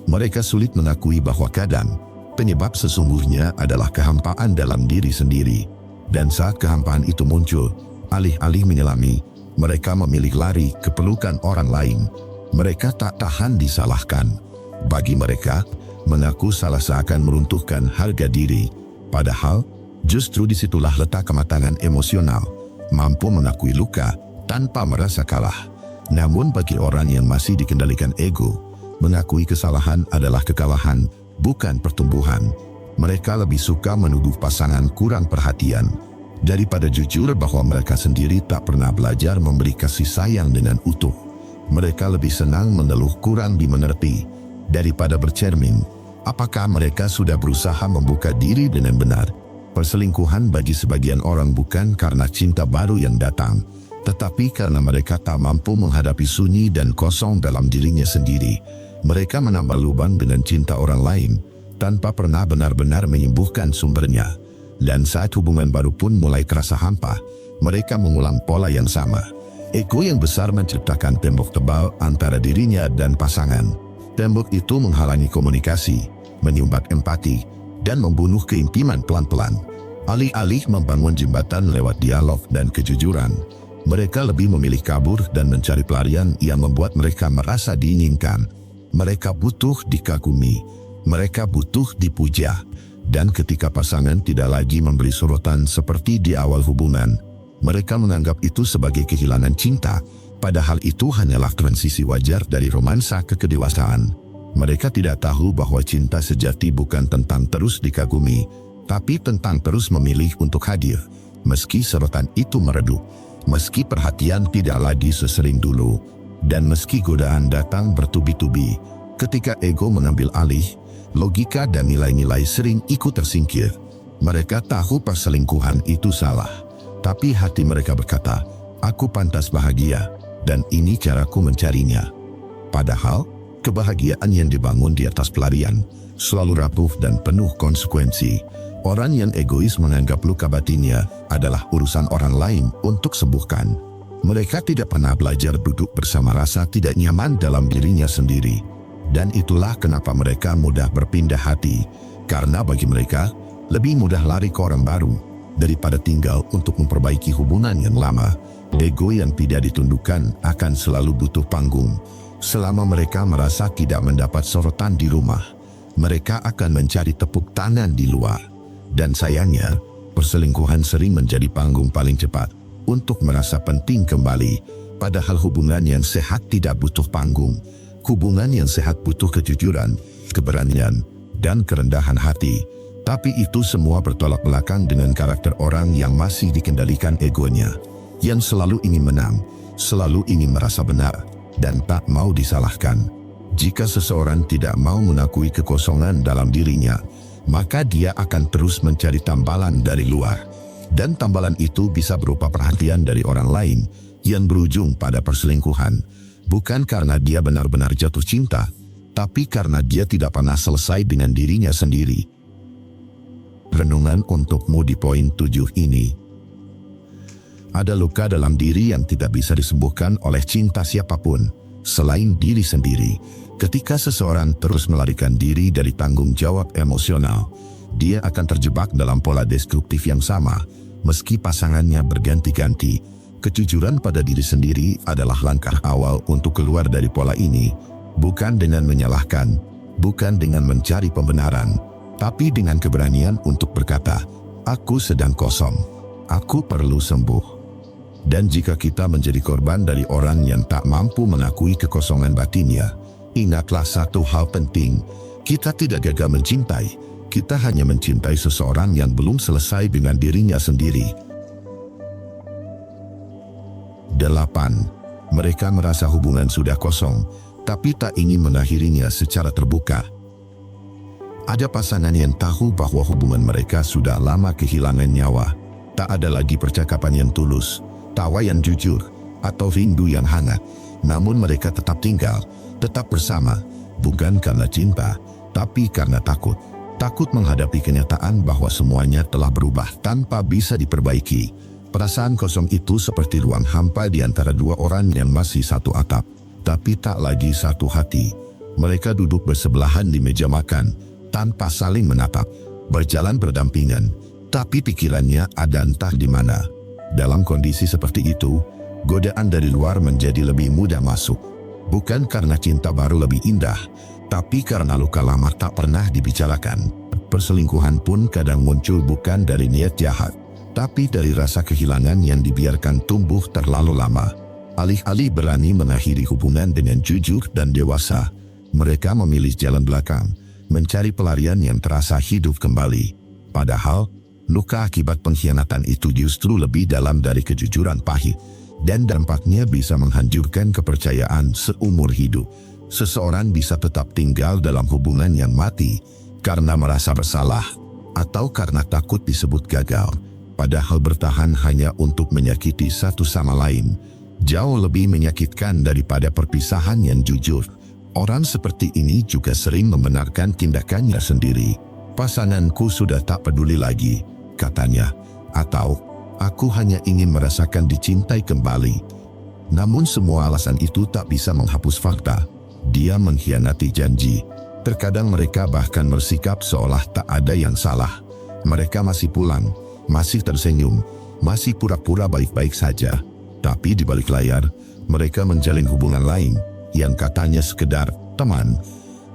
Mereka sulit mengakui bahwa kadang penyebab sesungguhnya adalah kehampaan dalam diri sendiri. Dan saat kehampaan itu muncul, alih-alih menyelami, mereka memilih lari ke pelukan orang lain. Mereka tak tahan disalahkan. Bagi mereka, mengaku salah seakan meruntuhkan harga diri. Padahal, justru disitulah letak kematangan emosional, mampu mengakui luka tanpa merasa kalah. Namun bagi orang yang masih dikendalikan ego, mengakui kesalahan adalah kekalahan, bukan pertumbuhan. Mereka lebih suka menuduh pasangan kurang perhatian daripada jujur bahwa mereka sendiri tak pernah belajar memberi kasih sayang dengan utuh. Mereka lebih senang mengeluh kurang dimengerti daripada bercermin apakah mereka sudah berusaha membuka diri dengan benar. Perselingkuhan bagi sebagian orang bukan karena cinta baru yang datang, tetapi karena mereka tak mampu menghadapi sunyi dan kosong dalam dirinya sendiri. Mereka menambah lubang dengan cinta orang lain tanpa pernah benar-benar menyembuhkan sumbernya. Dan saat hubungan baru pun mulai terasa hampa, mereka mengulang pola yang sama. Ego yang besar menciptakan tembok tebal antara dirinya dan pasangan. Tembok itu menghalangi komunikasi, menyumbat empati, dan membunuh keintiman pelan-pelan. Alih-alih membangun jembatan lewat dialog dan kejujuran, mereka lebih memilih kabur dan mencari pelarian yang membuat mereka merasa diinginkan. Mereka butuh dikagumi, mereka butuh dipuja. Dan ketika pasangan tidak lagi memberi sorotan seperti di awal hubungan, mereka menganggap itu sebagai kehilangan cinta, padahal itu hanyalah transisi wajar dari romansa ke kedewasaan. Mereka tidak tahu bahwa cinta sejati bukan tentang terus dikagumi, tapi tentang terus memilih untuk hadir. Meski sorotan itu meredup, meski perhatian tidak lagi sesering dulu, dan meski godaan datang bertubi-tubi, ketika ego mengambil alih, logika dan nilai-nilai sering ikut tersingkir. Mereka tahu perselingkuhan itu salah, tapi hati mereka berkata, aku pantas bahagia, dan ini caraku mencarinya. Padahal, kebahagiaan yang dibangun di atas pelarian selalu rapuh dan penuh konsekuensi. Orang yang egois menganggap luka batinnya adalah urusan orang lain untuk sembuhkan. Mereka tidak pernah belajar duduk bersama rasa tidak nyaman dalam dirinya sendiri. Dan itulah kenapa mereka mudah berpindah hati, karena bagi mereka lebih mudah lari ke orang baru daripada tinggal untuk memperbaiki hubungan yang lama. Ego yang tidak ditundukkan akan selalu butuh panggung. Selama mereka merasa tidak mendapat sorotan di rumah, mereka akan mencari tepuk tangan di luar. Dan sayangnya, perselingkuhan sering menjadi panggung paling cepat untuk merasa penting kembali. Padahal hubungan yang sehat tidak butuh panggung. Hubungan yang sehat butuh kejujuran, keberanian, dan kerendahan hati. Tapi itu semua bertolak belakang dengan karakter orang yang masih dikendalikan egonya, yang selalu ingin menang, selalu ingin merasa benar, dan tak mau disalahkan. Jika seseorang tidak mau mengakui kekosongan dalam dirinya, maka dia akan terus mencari tambalan dari luar. Dan tambalan itu bisa berupa perhatian dari orang lain yang berujung pada perselingkuhan. Bukan karena dia benar-benar jatuh cinta, tapi karena dia tidak pernah selesai dengan dirinya sendiri. Renungan untukmu di poin 7 ini. Ada luka dalam diri yang tidak bisa disembuhkan oleh cinta siapapun selain diri sendiri. Ketika seseorang terus melarikan diri dari tanggung jawab emosional, dia akan terjebak dalam pola destruktif yang sama. Meski pasangannya berganti-ganti, kejujuran pada diri sendiri adalah langkah awal untuk keluar dari pola ini. Bukan dengan menyalahkan, bukan dengan mencari pembenaran, tapi dengan keberanian untuk berkata, aku sedang kosong, aku perlu sembuh. Dan jika kita menjadi korban dari orang yang tak mampu mengakui kekosongan batinnya, ingatlah satu hal penting, kita tidak gagal mencintai, kita hanya mencintai seseorang yang belum selesai dengan dirinya sendiri. 8. Mereka merasa hubungan sudah kosong, tapi tak ingin mengakhirinya secara terbuka. Ada pasangan yang tahu bahwa hubungan mereka sudah lama kehilangan nyawa. Tak ada lagi percakapan yang tulus, tawa yang jujur, atau rindu yang hangat. Namun mereka tetap tinggal, tetap bersama, bukan karena cinta, tapi karena takut. Takut menghadapi kenyataan bahwa semuanya telah berubah tanpa bisa diperbaiki. Perasaan kosong itu seperti ruang hampa di antara dua orang yang masih satu atap, tapi tak lagi satu hati. Mereka duduk bersebelahan di meja makan, tanpa saling menatap, berjalan berdampingan, tapi pikirannya ada entah di mana. Dalam kondisi seperti itu, godaan dari luar menjadi lebih mudah masuk. Bukan karena cinta baru lebih indah, tapi karena luka lama tak pernah dibicarakan. Perselingkuhan pun kadang muncul bukan dari niat jahat, tapi dari rasa kehilangan yang dibiarkan tumbuh terlalu lama. Alih-alih berani mengakhiri hubungan dengan jujur dan dewasa, mereka memilih jalan belakang, mencari pelarian yang terasa hidup kembali. Padahal, luka akibat pengkhianatan itu justru lebih dalam dari kejujuran pahit, dan dampaknya bisa menghancurkan kepercayaan seumur hidup. Seseorang bisa tetap tinggal dalam hubungan yang mati karena merasa bersalah, atau karena takut disebut gagal, padahal bertahan hanya untuk menyakiti satu sama lain jauh lebih menyakitkan daripada perpisahan yang jujur. Orang seperti ini juga sering membenarkan tindakannya sendiri. Pasanganku sudah tak peduli lagi, katanya, atau aku hanya ingin merasakan dicintai kembali. Namun semua alasan itu tak bisa menghapus fakta. Dia mengkhianati janji. Terkadang mereka bahkan bersikap seolah tak ada yang salah. Mereka masih pulang, masih tersenyum, masih pura-pura baik-baik saja. Tapi di balik layar, mereka menjalin hubungan lain yang katanya sekedar teman.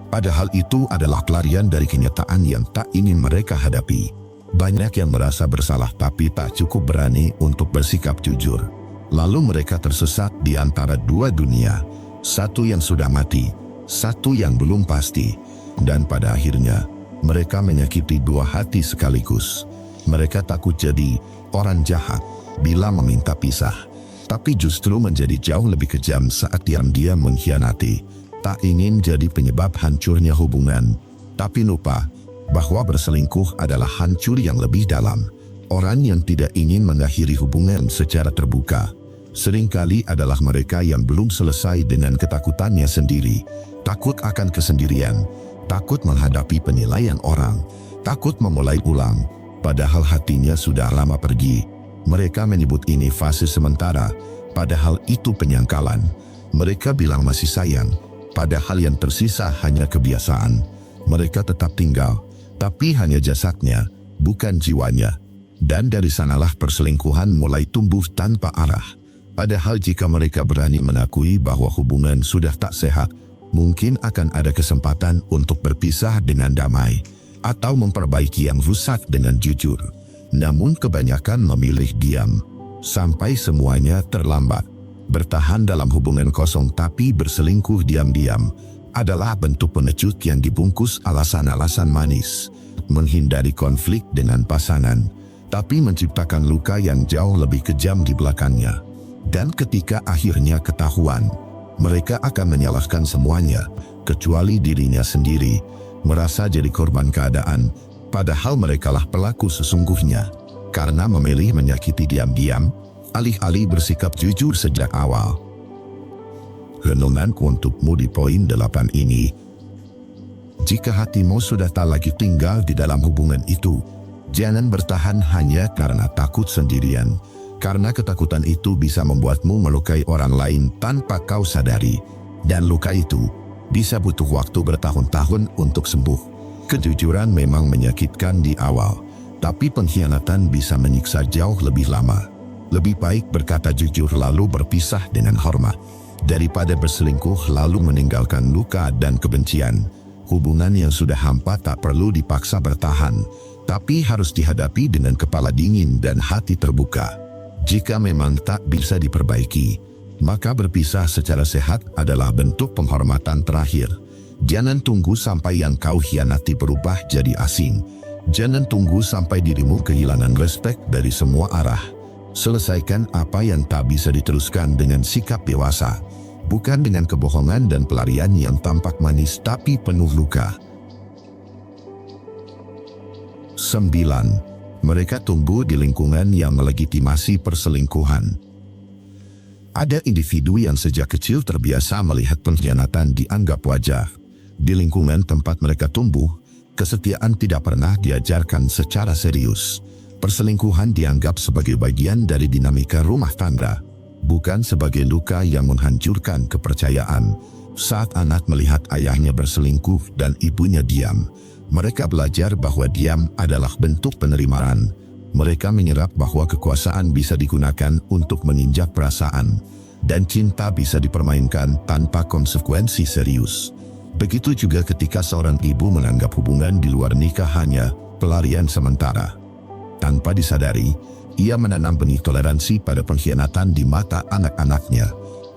Padahal itu adalah pelarian dari kenyataan yang tak ingin mereka hadapi. Banyak yang merasa bersalah tapi tak cukup berani untuk bersikap jujur. Lalu mereka tersesat di antara dua dunia. Satu yang sudah mati, satu yang belum pasti. Dan pada akhirnya, mereka menyakiti dua hati sekaligus. Mereka takut jadi orang jahat bila meminta pisah, tapi justru menjadi jauh lebih kejam saat diam-diam mengkhianati. Tak ingin jadi penyebab hancurnya hubungan, tapi lupa bahwa berselingkuh adalah hancur yang lebih dalam. Orang yang tidak ingin mengakhiri hubungan secara terbuka seringkali adalah mereka yang belum selesai dengan ketakutannya sendiri. Takut akan kesendirian, takut menghadapi penilaian orang, takut memulai ulang, padahal hatinya sudah lama pergi. Mereka menyebut ini fase sementara, padahal itu penyangkalan. Mereka bilang masih sayang, padahal yang tersisa hanya kebiasaan. Mereka tetap tinggal, tapi hanya jasadnya, bukan jiwanya. Dan dari sanalah perselingkuhan mulai tumbuh tanpa arah. Padahal jika mereka berani mengakui bahwa hubungan sudah tak sehat, mungkin akan ada kesempatan untuk berpisah dengan damai, atau memperbaiki yang rusak dengan jujur. Namun kebanyakan memilih diam, sampai semuanya terlambat. Bertahan dalam hubungan kosong tapi berselingkuh diam-diam adalah bentuk pengecut yang dibungkus alasan-alasan manis. Menghindari konflik dengan pasangan, tapi menciptakan luka yang jauh lebih kejam di belakangnya. Dan ketika akhirnya ketahuan, mereka akan menyalahkan semuanya, kecuali dirinya sendiri, merasa jadi korban keadaan. Padahal merekalah pelaku sesungguhnya, karena memilih menyakiti diam-diam, alih-alih bersikap jujur sejak awal. Renunganku untukmu di poin 8 ini. Jika hatimu sudah tak lagi tinggal di dalam hubungan itu, jangan bertahan hanya karena takut sendirian, karena ketakutan itu bisa membuatmu melukai orang lain tanpa kau sadari, dan luka itu bisa butuh waktu bertahun-tahun untuk sembuh. Kejujuran memang menyakitkan di awal, tapi pengkhianatan bisa menyiksa jauh lebih lama. Lebih baik berkata jujur lalu berpisah dengan hormat, daripada berselingkuh lalu meninggalkan luka dan kebencian. Hubungan yang sudah hampa tak perlu dipaksa bertahan, tapi harus dihadapi dengan kepala dingin dan hati terbuka. Jika memang tak bisa diperbaiki, maka berpisah secara sehat adalah bentuk penghormatan terakhir. Jangan tunggu sampai yang kau khianati berubah jadi asing. Jangan tunggu sampai dirimu kehilangan respek dari semua arah. Selesaikan apa yang tak bisa diteruskan dengan sikap dewasa, bukan dengan kebohongan dan pelarian yang tampak manis tapi penuh luka. 9. Mereka tumbuh di lingkungan yang melegitimasi perselingkuhan. Ada individu yang sejak kecil terbiasa melihat pengkhianatan dianggap wajar. Di lingkungan tempat mereka tumbuh, kesetiaan tidak pernah diajarkan secara serius. Perselingkuhan dianggap sebagai bagian dari dinamika rumah tangga, bukan sebagai luka yang menghancurkan kepercayaan. Saat anak melihat ayahnya berselingkuh dan ibunya diam, mereka belajar bahwa diam adalah bentuk penerimaan. Mereka menyerap bahwa kekuasaan bisa digunakan untuk menginjak perasaan, dan cinta bisa dipermainkan tanpa konsekuensi serius. Begitu juga ketika seorang ibu menganggap hubungan di luar nikah hanya pelarian sementara. Tanpa disadari, ia menanam benih toleransi pada pengkhianatan di mata anak-anaknya.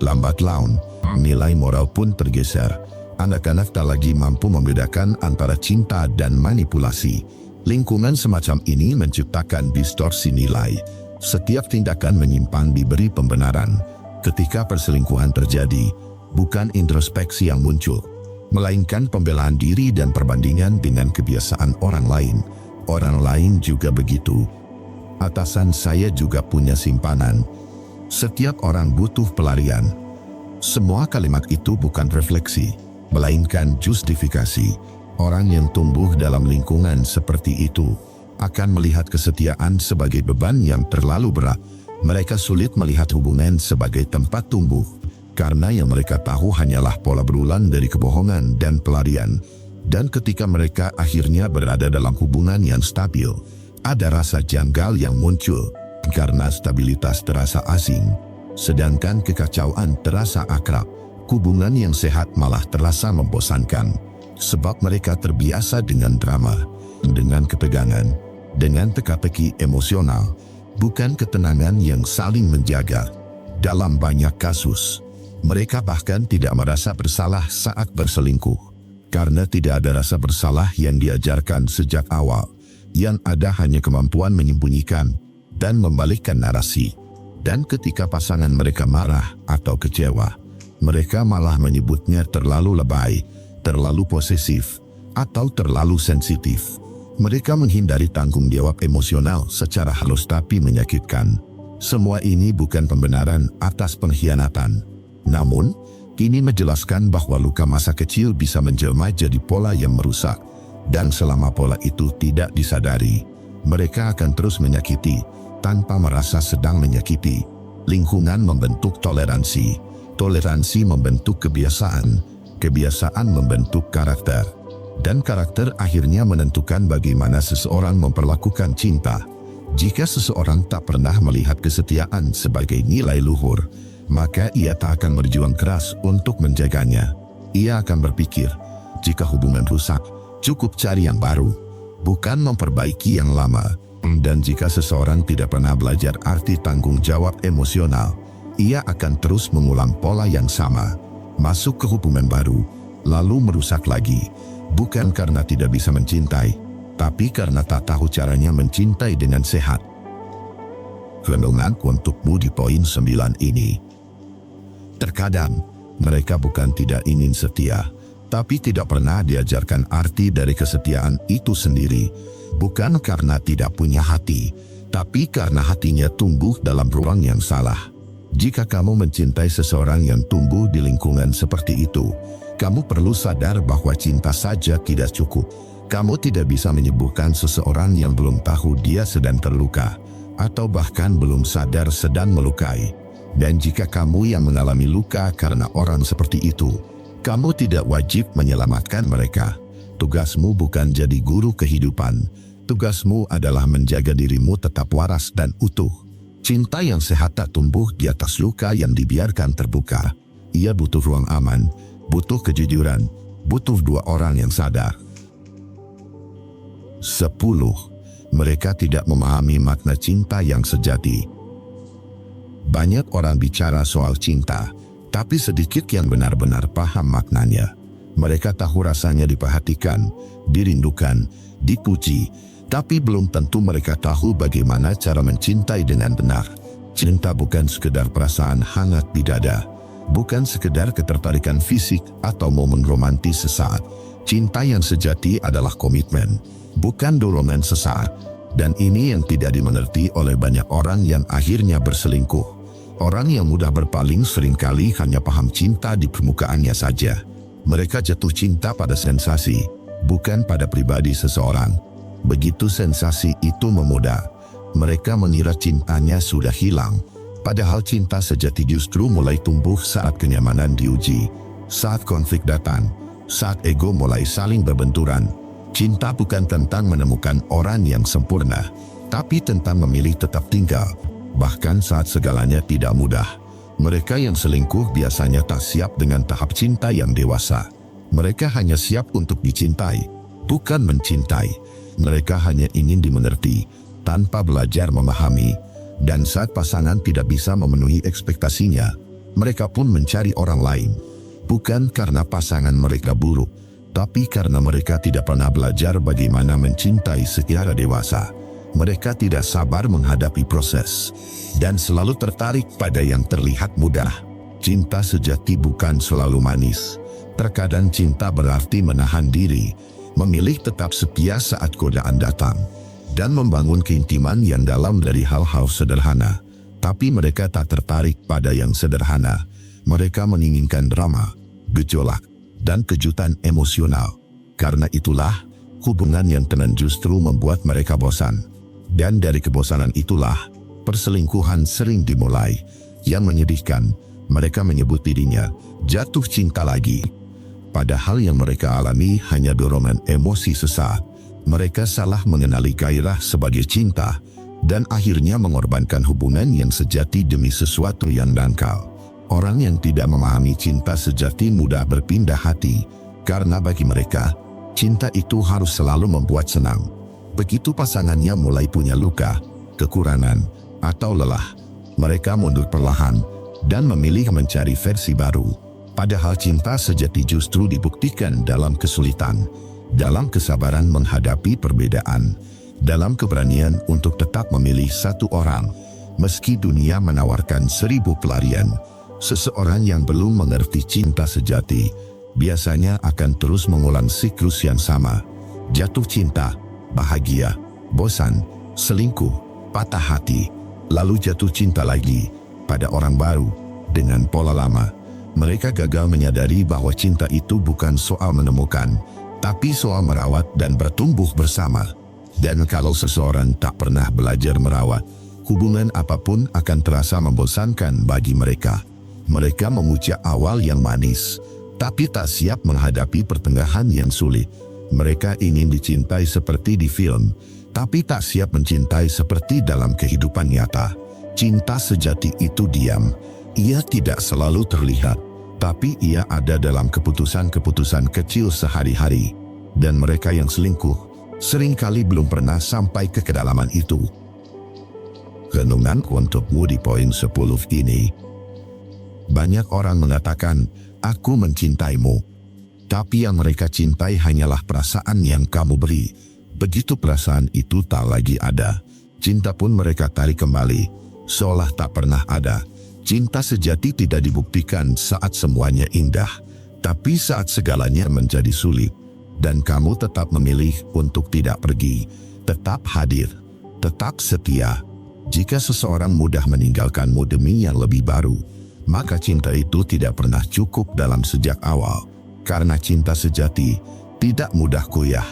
Lambat laun, nilai moral pun tergeser. Anak-anak tak lagi mampu membedakan antara cinta dan manipulasi. Lingkungan semacam ini menciptakan distorsi nilai. Setiap tindakan menyimpang diberi pembenaran. Ketika perselingkuhan terjadi, bukan introspeksi yang muncul, melainkan pembelaan diri dan perbandingan dengan kebiasaan orang lain. Orang lain juga begitu. Atasan saya juga punya simpanan. Setiap orang butuh pelarian. Semua kalimat itu bukan refleksi, melainkan justifikasi. Orang yang tumbuh dalam lingkungan seperti itu akan melihat kesetiaan sebagai beban yang terlalu berat. Mereka sulit melihat hubungan sebagai tempat tumbuh, karena yang mereka tahu hanyalah pola berulang dari kebohongan dan pelarian. Dan ketika mereka akhirnya berada dalam hubungan yang stabil, ada rasa janggal yang muncul, karena stabilitas terasa asing, sedangkan kekacauan terasa akrab. Hubungan yang sehat malah terasa membosankan, sebab mereka terbiasa dengan drama, dengan ketegangan, dengan teka-teki emosional, bukan ketenangan yang saling menjaga. Dalam banyak kasus, mereka bahkan tidak merasa bersalah saat berselingkuh, karena tidak ada rasa bersalah yang diajarkan sejak awal. Yang ada hanya kemampuan menyembunyikan dan membalikkan narasi. Dan ketika pasangan mereka marah atau kecewa, mereka malah menyebutnya terlalu lebay, terlalu posesif, atau terlalu sensitif. Mereka menghindari tanggung jawab emosional secara halus tapi menyakitkan. Semua ini bukan pembenaran atas pengkhianatan. Namun, ini menjelaskan bahwa luka masa kecil bisa menjelma jadi pola yang merusak. Dan selama pola itu tidak disadari, mereka akan terus menyakiti tanpa merasa sedang menyakiti. Lingkungan membentuk toleransi, toleransi membentuk kebiasaan, kebiasaan membentuk karakter, dan karakter akhirnya menentukan bagaimana seseorang memperlakukan cinta. Jika seseorang tak pernah melihat kesetiaan sebagai nilai luhur, maka ia tak akan berjuang keras untuk menjaganya. Ia akan berpikir, jika hubungan rusak, cukup cari yang baru, bukan memperbaiki yang lama. Dan jika seseorang tidak pernah belajar arti tanggung jawab emosional, ia akan terus mengulang pola yang sama, masuk ke hubungan baru, lalu merusak lagi, bukan karena tidak bisa mencintai, tapi karena tak tahu caranya mencintai dengan sehat. Renungan untukmu di poin 9 ini. Terkadang, mereka bukan tidak ingin setia, tapi tidak pernah diajarkan arti dari kesetiaan itu sendiri. Bukan karena tidak punya hati, tapi karena hatinya tumbuh dalam ruang yang salah. Jika kamu mencintai seseorang yang tumbuh di lingkungan seperti itu, kamu perlu sadar bahwa cinta saja tidak cukup. Kamu tidak bisa menyembuhkan seseorang yang belum tahu dia sedang terluka, atau bahkan belum sadar sedang melukai. Dan jika kamu yang mengalami luka karena orang seperti itu, kamu tidak wajib menyelamatkan mereka. Tugasmu bukan jadi guru kehidupan. Tugasmu adalah menjaga dirimu tetap waras dan utuh. Cinta yang sehat tak tumbuh di atas luka yang dibiarkan terbuka. Ia butuh ruang aman, butuh kejujuran, butuh dua orang yang sadar. 10. Mereka tidak memahami makna cinta yang sejati. Banyak orang bicara soal cinta, tapi sedikit yang benar-benar paham maknanya. Mereka tahu rasanya diperhatikan, dirindukan, dipuji, tapi belum tentu mereka tahu bagaimana cara mencintai dengan benar. Cinta bukan sekedar perasaan hangat di dada, bukan sekedar ketertarikan fisik atau momen romantis sesaat. Cinta yang sejati adalah komitmen, bukan dorongan sesaat. Dan ini yang tidak dimengerti oleh banyak orang yang akhirnya berselingkuh. Orang yang mudah berpaling seringkali hanya paham cinta di permukaannya saja. Mereka jatuh cinta pada sensasi, bukan pada pribadi seseorang. Begitu sensasi itu memudar, mereka mengira cintanya sudah hilang. Padahal cinta sejati justru mulai tumbuh saat kenyamanan diuji, saat konflik datang, saat ego mulai saling berbenturan. Cinta bukan tentang menemukan orang yang sempurna, tapi tentang memilih tetap tinggal, bahkan saat segalanya tidak mudah. Mereka yang selingkuh biasanya tak siap dengan tahap cinta yang dewasa. Mereka hanya siap untuk dicintai, bukan mencintai. Mereka hanya ingin dimengerti, tanpa belajar memahami. Dan saat pasangan tidak bisa memenuhi ekspektasinya, Mereka pun mencari orang lain. Bukan karena pasangan mereka buruk, tapi karena mereka tidak pernah belajar bagaimana mencintai secara dewasa. Mereka tidak sabar menghadapi proses dan selalu tertarik pada yang terlihat mudah. Cinta sejati bukan selalu manis. Terkadang cinta berarti menahan diri, memilih tetap setia saat godaan datang, dan membangun keintiman yang dalam dari hal-hal sederhana. Tapi mereka tak tertarik pada yang sederhana. Mereka menginginkan drama, gejolak, dan kejutan emosional. Karena itulah, hubungan yang tenang justru membuat mereka bosan. Dan dari kebosanan itulah, perselingkuhan sering dimulai. Yang menyedihkan, mereka menyebut dirinya jatuh cinta lagi. Padahal yang mereka alami hanya dorongan emosi sesaat. Mereka salah mengenali gairah sebagai cinta, dan akhirnya mengorbankan hubungan yang sejati demi sesuatu yang dangkal. Orang yang tidak memahami cinta sejati mudah berpindah hati, karena bagi mereka, cinta itu harus selalu membuat senang. Begitu pasangannya mulai punya luka, kekurangan, atau lelah, mereka mundur perlahan dan memilih mencari versi baru. Padahal cinta sejati justru dibuktikan dalam kesulitan, dalam kesabaran menghadapi perbedaan, dalam keberanian untuk tetap memilih satu orang. Meski dunia menawarkan 1000 pelarian, seseorang yang belum mengerti cinta sejati biasanya akan terus mengulang siklus yang sama. Jatuh cinta, bahagia, bosan, selingkuh, patah hati, lalu jatuh cinta lagi pada orang baru dengan pola lama. Mereka gagal menyadari bahwa cinta itu bukan soal menemukan, tapi soal merawat dan bertumbuh bersama. Dan kalau seseorang tak pernah belajar merawat, hubungan apapun akan terasa membosankan bagi mereka. Mereka memuja awal yang manis, tapi tak siap menghadapi pertengahan yang sulit. Mereka ingin dicintai seperti di film, tapi tak siap mencintai seperti dalam kehidupan nyata. Cinta sejati itu diam. Ia tidak selalu terlihat, tapi ia ada dalam keputusan-keputusan kecil sehari-hari. Dan mereka yang selingkuh, seringkali belum pernah sampai ke kedalaman itu. Renungan untukmu di poin 10 ini. Banyak orang mengatakan, aku mencintaimu. Tapi yang mereka cintai hanyalah perasaan yang kamu beri. Begitu perasaan itu tak lagi ada, cinta pun mereka tarik kembali, seolah tak pernah ada. Cinta sejati tidak dibuktikan saat semuanya indah, tapi saat segalanya menjadi sulit. Dan kamu tetap memilih untuk tidak pergi, tetap hadir, tetap setia. Jika seseorang mudah meninggalkanmu demi yang lebih baru, maka cinta itu tidak pernah cukup dalam sejak awal. Karena cinta sejati tidak mudah goyah,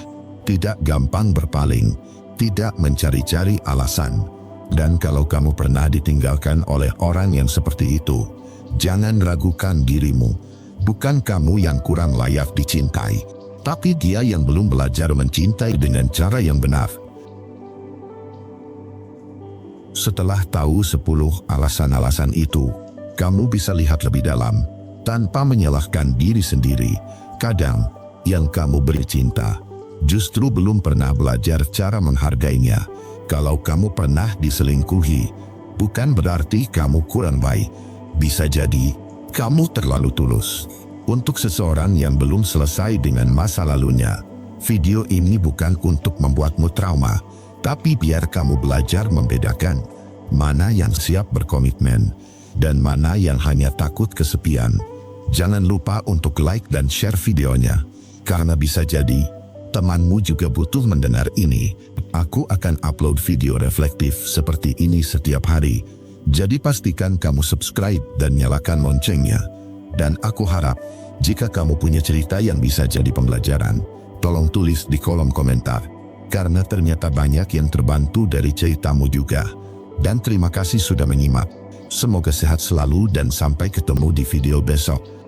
tidak gampang berpaling, tidak mencari-cari alasan. Dan kalau kamu pernah ditinggalkan oleh orang yang seperti itu, jangan ragukan dirimu. Bukan kamu yang kurang layak dicintai, tapi dia yang belum belajar mencintai dengan cara yang benar. Setelah tahu 10 alasan-alasan itu, kamu bisa lihat lebih dalam, tanpa menyalahkan diri sendiri. Kadang, yang kamu beri cinta, justru belum pernah belajar cara menghargainya. Kalau kamu pernah diselingkuhi, bukan berarti kamu kurang baik. Bisa jadi, kamu terlalu tulus. Untuk seseorang yang belum selesai dengan masa lalunya, video ini bukan untuk membuatmu trauma, tapi biar kamu belajar membedakan mana yang siap berkomitmen dan mana yang hanya takut kesepian. Jangan lupa untuk like dan share videonya, karena bisa jadi temanmu juga butuh mendengar ini. Aku akan upload video reflektif seperti ini setiap hari, jadi pastikan kamu subscribe dan nyalakan loncengnya. Dan aku harap, jika kamu punya cerita yang bisa jadi pembelajaran, tolong tulis di kolom komentar, karena ternyata banyak yang terbantu dari ceritamu juga. Dan terima kasih sudah menyimak. Semoga sehat selalu dan sampai ketemu di video besok.